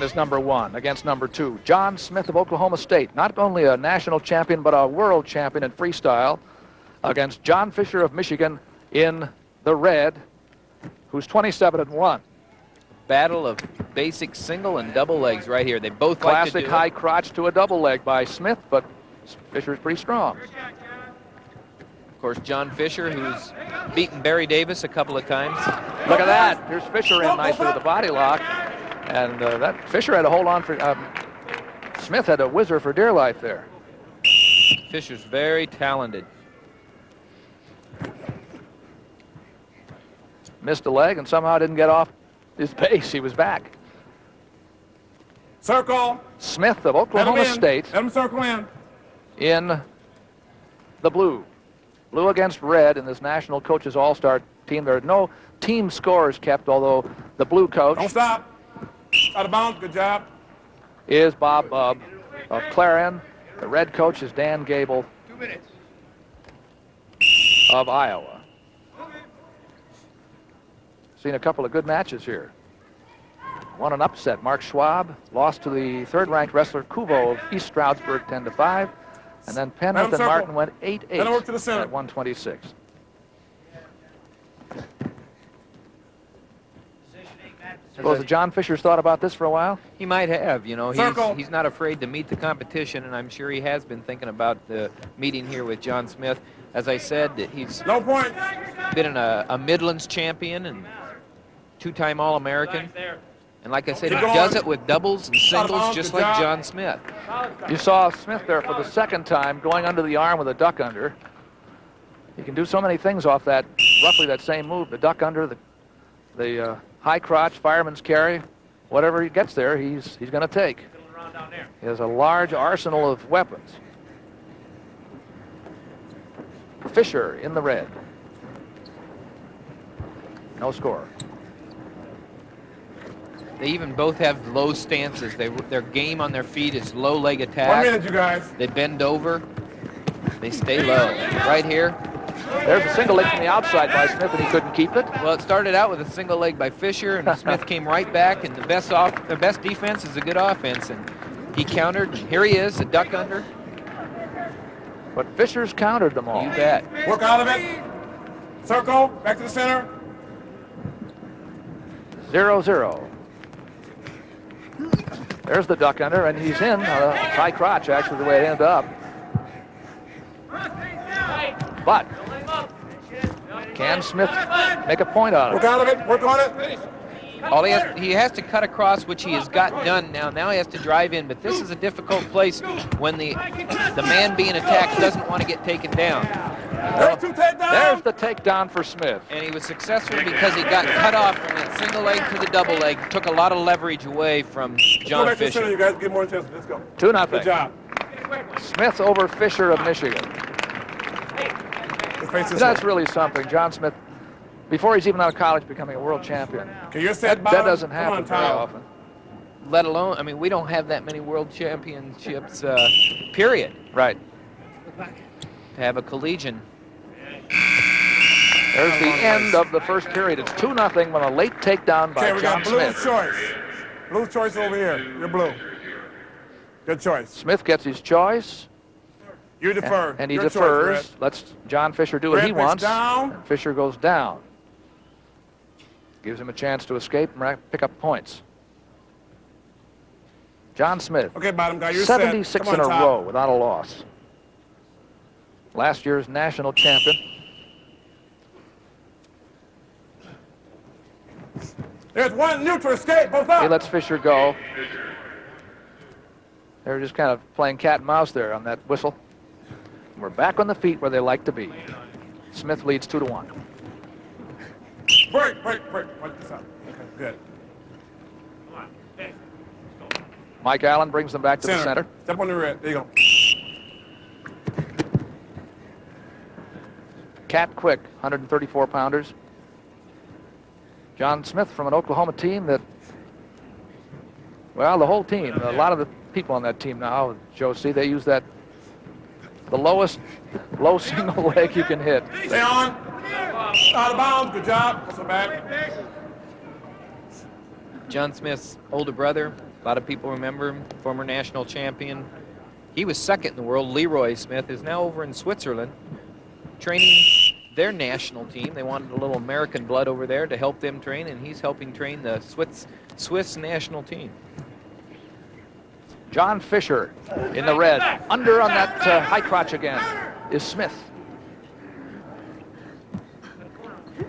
is number 1 against number 2. John Smith of Oklahoma State, not only a national champion, but a world champion in freestyle, against John Fischer of Michigan in the red, who's 27-1. Battle of basic single and double legs right here. They both Classic like to do high crotch to a double leg by Smith, but Fischer's pretty strong. Of course, John Fischer, who's beaten Barry Davis a couple of times. Look at that. Here's Fischer in nicely with the body lock. And that Fischer had to hold on for... Smith had to whizzer for dear life there. Fischer's very talented. Missed a leg and somehow didn't get off his base. He was back. Circle. Smith of Oklahoma State. Let him circle in the blue. Blue against red in this National Coaches All-Star team. There are no team scores kept, although the blue coach... Don't stop. Out of bounds. Good job. ...is Bob Bubb of Clarion. The red coach is Dan Gable 2 minutes. of Iowa. Seen a couple of good matches here. Won an upset. Mark Schwab lost to the third-ranked wrestler Kuvo of East Stroudsburg 10-5. And then Penrith and Martin went 8-8 at 126. Suppose that John Fischer's thought about this for a while? He might have, you know. He's not afraid to meet the competition, and I'm sure he has been thinking about the meeting here with John Smith. As I said, he's been a Midlands champion and 2-time All-American. And like I said, he does it with doubles and singles just like John Smith. You saw Smith there for the second time going under the arm with a duck under. He can do so many things off that, roughly that same move, the duck under, the high crotch, fireman's carry, whatever he gets there, he's going to take. He has a large arsenal of weapons. Fischer in the red. No score. They even both have low stances. Their game on their feet is low leg attack. 1 minute, you guys. They bend over. They stay low. Right here. There's a single leg from the outside by Smith, and he couldn't keep it. Well, it started out with a single leg by Fischer, and Smith came right back, and the best defense is a good offense, and he countered. Here he is, a duck under. But Fischer's countered them all. You bet. Work out of it. Circle. Back to the center. 0-0. There's the duck under, and he's in high crotch, actually, the way it ended up. But can Smith make a point out of it? Work out of it. Work on it. He has to cut across, which he has got done now. Now he has to drive in, but this is a difficult place when the man being attacked doesn't want to get taken down. There's 2 takedowns. There's the takedown for Smith. And he was successful because he got cut off from that single leg to the double leg, took a lot of leverage away from John Go back to the center, Fischer. you guys get more intense. Let's go. 2-0. Good job. Smith over Fischer of Michigan. That's really something. John Smith, before he's even out of college, becoming a world champion. That doesn't happen very often. Let alone, I mean, we don't have that many world championships, period. Right. To have a collegian. There's the end of the first period. It's 2-0 with a late takedown by John Smith. Blue's choice. Blue's choice over here. You're blue. Good choice. Smith gets his choice. You defer. And he Good defers. Choice, Lets John Fischer do what he wants. Down. And Fischer goes down. Gives him a chance to escape and pick up points. John Smith. Okay, bottom guy, you're 76 set. in a row without a loss. Last year's national champion. There's one neutral escape, both up. He lets Fischer go. They're just kind of playing cat and mouse there on that whistle. We're back on the feet where they like to be. Smith leads 2-1. Break this up. Okay, good. Mike Allen brings them back to the center. Step on the red. There you go. Cat quick, 134-pounders. John Smith from an Oklahoma team that, well, the whole team, a lot of the people on that team now, Josie, they use the lowest low single leg you can hit. Stay on. Out of bounds. Good job. Hustle back. John Smith's older brother, A lot of people remember him, former national champion. He was second in the world. Leroy Smith is now over in Switzerland training their national team. They wanted a little American blood over there to help them train, and he's helping train the Swiss national team. John Fischer in the red. Under on that high crotch again is Smith.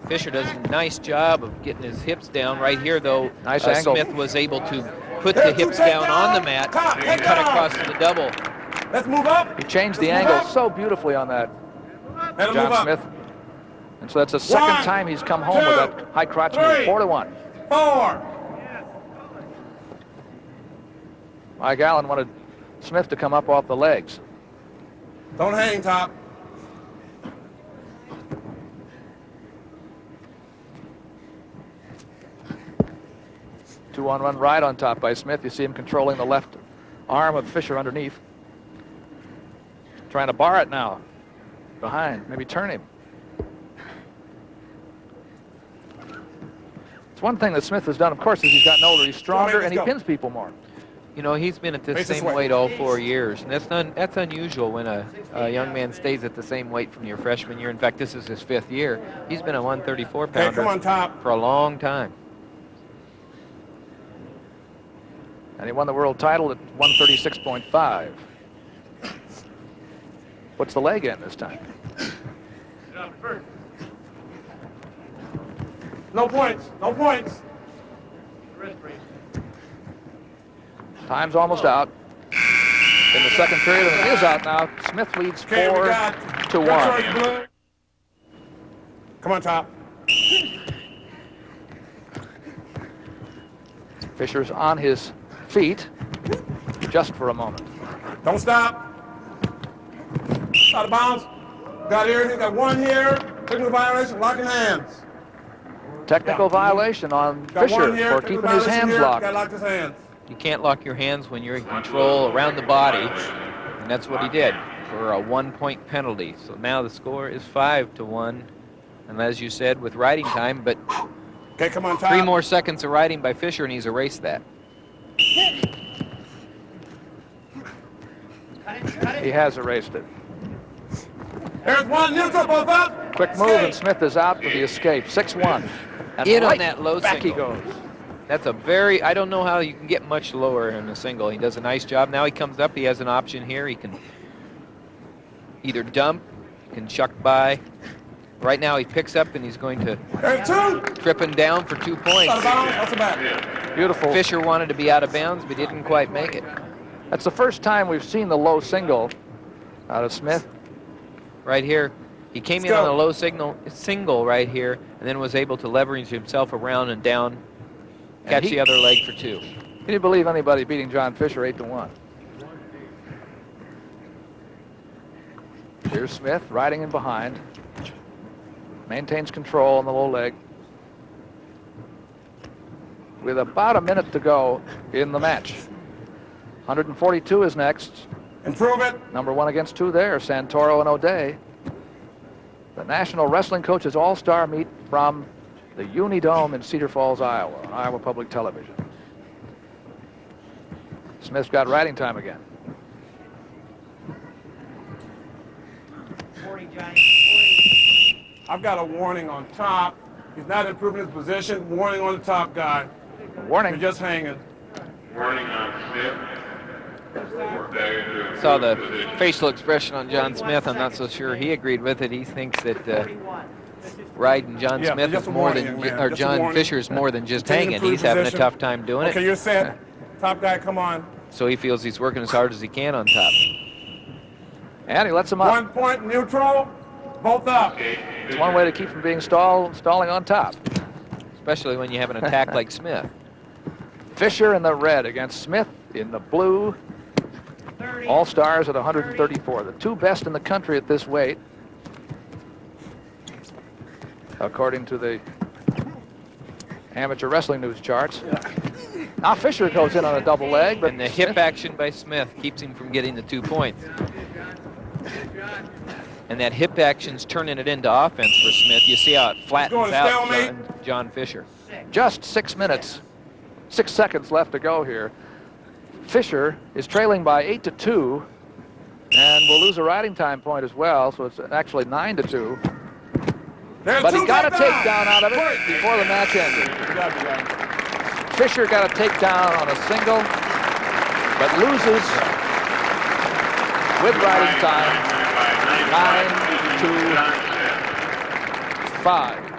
Fischer does a nice job of getting his hips down. Right here, though, nice angle. Smith was able to put the hips down on the mat and cut across to the double. Let's move up. He changed the angle so beautifully on that, John Smith. And so that's the second time he's come home with that high crotch move. 4-1. 4. Mike Allen wanted Smith to come up off the legs. Don't hang, Top. Two-on-one right on top by Smith. You see him controlling the left arm of Fischer underneath. Trying to bar it now. Behind, maybe turn him. It's one thing that Smith has done, of course, as he's gotten older. He's stronger and he pins people more. You know, he's been at the same weight all 4 years, and that's unusual when a young man stays at the same weight from your freshman year. In fact, this is his 5th year. He's been a 134-pounder for a long time. And he won the world title at 136.5. Puts the leg in this time. No points. No points. Time's almost out. In the second period, and it is out now. Smith leads 4-1. Come on, Top. Fischer's on his feet just for a moment. Don't stop. Out of bounds. Got here. He got one here. Technical violation. Locking hands. Technical violation on Fischer for keeping his hands locked. Got locked his hands. You can't lock your hands when you're in control around the body, and that's what he did for a 1-point penalty. So now the score is 5-1, and as you said, with riding time, but okay, come on, Top. 3 more seconds of riding by Fischer, and he's erased that. He has erased it. There's one neutral, both up. Quick move, and Smith is out with the escape. 6-1. And in right on that low back single. He goes. That's a very, I don't know how you can get much lower in a single. He does a nice job. Now he comes up, he has an option here. He can either dump, he can chuck by. Right now he picks up and he's going to trip him down for 2 points. Beautiful. Fischer wanted to be out of bounds, but didn't quite make it. That's the first time we've seen the low single out of Smith. Right here. He came in on a low single right here, and then was able to leverage himself around and down, catch the other leg for 2. Can you believe anybody beating John Fischer 8-1? Here's Smith riding in behind. Maintains control on the low leg. With about a minute to go in the match. 142 is next. Improve it. Number 1 against 2 there, Santoro and O'Day. The National Wrestling Coaches All-Star meet from the Unidome in Cedar Falls, Iowa, on Iowa Public Television. Smith's got riding time again. 40, Johnny. 40. I've got a warning on Top. He's not improving his position. Warning on the top guy. Warning. You're just hanging. Warning on Smith. Saw the facial expression on John Smith. I'm not so sure he agreed with it. He thinks that riding John Smith is more than, or John Fischer is more than just hanging. He's having a tough time doing it. Okay, you're set. Top guy, come on. So he feels he's working as hard as he can on top. And he lets him up. 1 point neutral, both up. It's one way to keep from being stalling on top. Especially when you have an attack like Smith. Fischer in the red against Smith in the blue. All stars at 134. The 2 best in the country at this weight, according to the amateur wrestling news charts. Now Fischer goes in on a double leg, but and the hip action by Smith keeps him from getting the 2 points. And that hip action's turning it into offense for Smith. You see how it flattens out John Fischer. Just 6 minutes, 6 seconds left to go here. Fischer is trailing by 8-2 and will lose a riding time point as well, so it's actually 9-2. But he got a takedown out of it before the match ended. Fischer got a takedown on a single, but loses with riding time 9-5.